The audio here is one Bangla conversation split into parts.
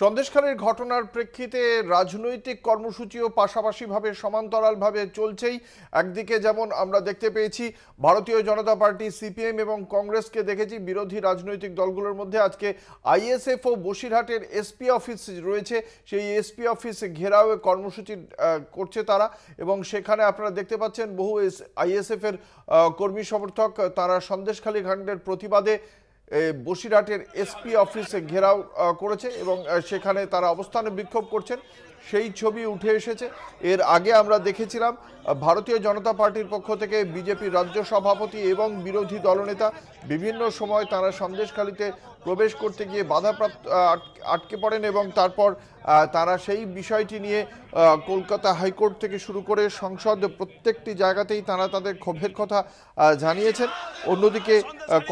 সন্দেশখালীর ঘটনার প্রেক্ষিতে রাজনৈতিক কর্মসূচিও পাশাপাশিভাবে সমান্তরালভাবে চলছেই। একদিকে যেমন আমরা দেখতে পেয়েছি ভারতীয় জনতা পার্টি, সিপিএম এবং কংগ্রেসকে দেখেছি, বিরোধী রাজনৈতিক দলগুলোর মধ্যে আজকে আইএসএফ ও বসিরহাটের এসপি অফিস রয়েছে, সেই এসপি অফিস ঘেরাও কর্মসূচি করছে তারা। এবং সেখানে আপনারা দেখতে পাচ্ছেন বহু আইএসএফ এর কর্মী সমর্থক তারা সন্দেশখালী কাণ্ডের প্রতিবাদে বসিরহাটের এসপি অফিসে ঘেরাও করেছে এবং সেখানে তারা অবস্থানে বিক্ষোভ করছেন, সেই ছবি উঠে এসেছে। এর আগে আমরা দেখেছিলাম ভারতীয় জনতা পার্টির পক্ষ থেকে বিজেপির রাজ্য সভাপতি এবং বিরোধী দলনেতা বিভিন্ন সময় তারা সন্দেশখালীতে প্রবেশ করতে গিয়ে বাধাপ্রাপ্ত আটকে পড়েন এবং তারপর তারা সেই বিষয়টি নিয়ে কলকাতা হাইকোর্ট থেকে শুরু করে সংসদ প্রত্যেকটি জায়গাতেই তারা তাদের ক্ষোভের কথা জানিয়েছেন। অন্যদিকে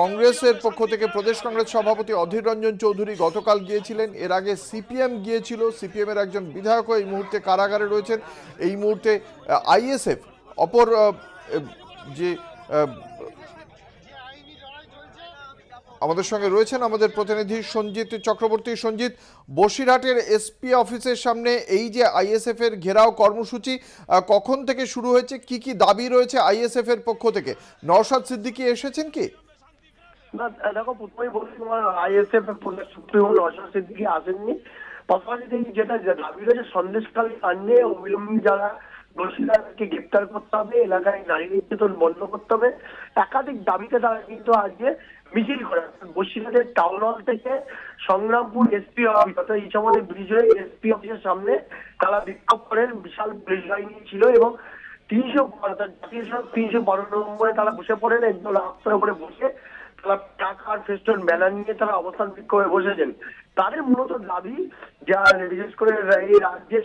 কংগ্রেসের পক্ষ থেকে প্রদেশ কংগ্রেস সভাপতি অধীর রঞ্জন চৌধুরী গতকাল গিয়েছিলেন, এর আগে সিপিএম গিয়েছিল, সিপিএমের একজন বিধায়কও এই মুহূর্তে কারাগারে রয়েছেন। এই মুহূর্তে আইএসএফ অপর যে আমাদের সঙ্গে রয়েছেন আমাদের প্রতিনিধি সঞ্জিত চক্রবর্তী। সঞ্জিত, বসিরহাটের এসপি অফিসের সামনে এই যে আইএসএফ এর ঘেরাও কর্মসূচি কখন থেকে শুরু হয়েছে, কি কি দাবি রয়েছে আইএসএফ এর পক্ষ থেকে? নওশাদ সিদ্দিকী এসেছেন কি? না দেখো, প্রথমেই বলি তোমার আইএসএফ সুপ্রিমো নওশাদ সিদ্দিকী আসেননি। পাশাপাশি যেটা দাবি রয়েছে সন্দেশখালী কাণ্ডে অবিলম্বে যারা দোষীদেরকে গ্রেপ্তার করতে হবে, এলাকায় নারী নির্যাতন বন্ধ করতে হবে, একাধিক দাবিতে তারা কিন্তু আজকে মিছিল করে বসিরহাটের টাউন হল থেকে সংগ্রামপুর এসপি অফিস অর্থাৎ ইছামতি ব্রিজ হয়ে এসপি অফিসের সামনে তারা বিক্ষোভ করেন। বিশাল পুলিশ বাহিনী ছিল এবং 312 নম্বরে তারা বসে পড়েন, একদম রাস্তার উপরে বসে তারা টাকার ফেস্টন ব্যানার নিয়ে তারা অবস্থান বিক্ষোভে বসেছেন। তাদের মূলত দাবি, যা বিশেষ করে এই রাজ্যের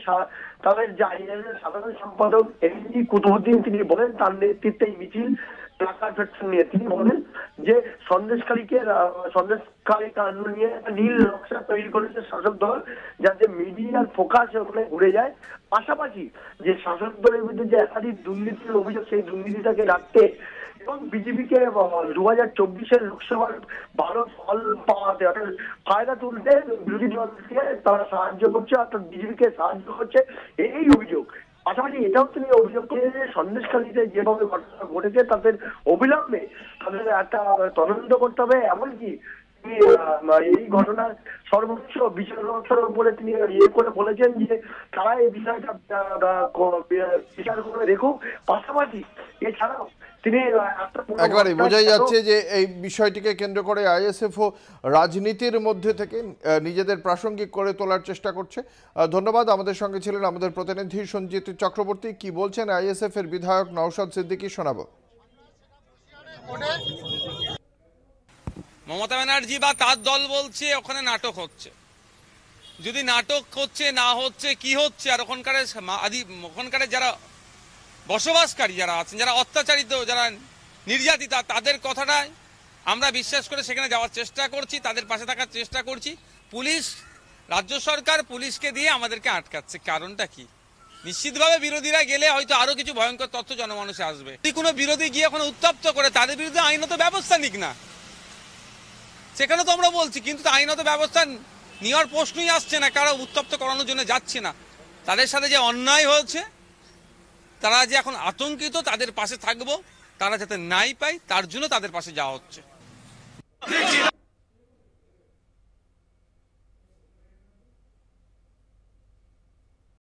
তাদের যে আইএসএফ সাধারণ সম্পাদক এমডি কুতুবুদ্দিন তিনি বলেন, তার নেতৃত্বে এই মিছিল টাকার ফেস্টন নিয়ে তিনি বলেন যে সন্দেশখালী কাণ্ড নিয়ে নীল নকশা তৈরি করেছে শাসক দল, যাতে মিডিয়ার ফোকাস ওখানে ঘুরে যায়। পাশাপাশি যে শাসক দলের বিরুদ্ধে যে একাধিক দুর্নীতির অভিযোগ, সেই দুর্নীতিটাকে রাখতে এবং বিজেপিকে 2024-এর লোকসভার ভালো ফল পাওয়াতে অর্থাৎ ফায়দা তুলতে বিরোধী দলকে তারা সাহায্য করছে, অর্থাৎ বিজেপিকে সাহায্য করছে, এই অভিযোগ। পাশাপাশি এটাও তিনি অভিযোগ করে যে সন্দেশখালীতে যেভাবে ঘটনা ঘটেছে তাদের অবিলম্বে তাদের একটা তদন্ত করতে হবে। এমনকি এই ঘটনার সর্বোচ্চ বিচার ব্যবস্থার উপরে তিনি করে বলেছেন যে তারা এই বিষয়টা বিচার করে দেখুক। পাশাপাশি এছাড়াও তিনি একেবারে বোঝাই যাচ্ছে যে এই বিষয়টিকে কেন্দ্র করে আইএসএফ ও রাজনীতির মধ্যে থেকে নিজেদের প্রাসঙ্গিক করে তোলার চেষ্টা করছে। ধন্যবাদ। আমাদের সঙ্গে ছিলেন আমাদের প্রতিনিধি সঞ্জিত চক্রবর্তী। কি বলছেন আইএসএফ এর বিধায়ক নওশাদ সিদ্দিকী শোনাবো। মমতা ব্যানার্জি বা তার দল বলছে ওখানে নাটক হচ্ছে। যদি নাটক হচ্ছে না হচ্ছে কি হচ্ছে, আর ওখানকার যারা বসবাসকারী যারা আছেন, যারা অত্যাচারিত, যারা নির্যাতিতা, তাদের কথাটাই আমরা বিশ্বাস করে সেখানে যাওয়ার চেষ্টা করছি, তাদের পাশে থাকার চেষ্টা করছি। পুলিশ, রাজ্য সরকার পুলিশকে দিয়ে আমাদেরকে আটকাচ্ছে। কারণটা কি? নিশ্চিতভাবে বিরোধীরা গেলে হয়তো আরো কিছু ভয়ঙ্কর তথ্য জনমানুষে আসবে। যদি কোনো বিরোধী গিয়ে ওখানে উত্তপ্ত করে তাদের বিরুদ্ধে আইনত ব্যবস্থা নিক না, সেখানে তো আমরা বলছি, কিন্তু আইনত ব্যবস্থা নেওয়ার প্রশ্নই আসছে না। কারা উত্তপ্ত করানোর জন্য যাচ্ছে না, তাদের সাথে যে অন্যায় হয়েছে, তারা যে এখন আতঙ্কিত, তাদের পাশে থাকবো, তারা যাতে নাই পায় তার জন্য তাদের পাশে যাওয়া হচ্ছে।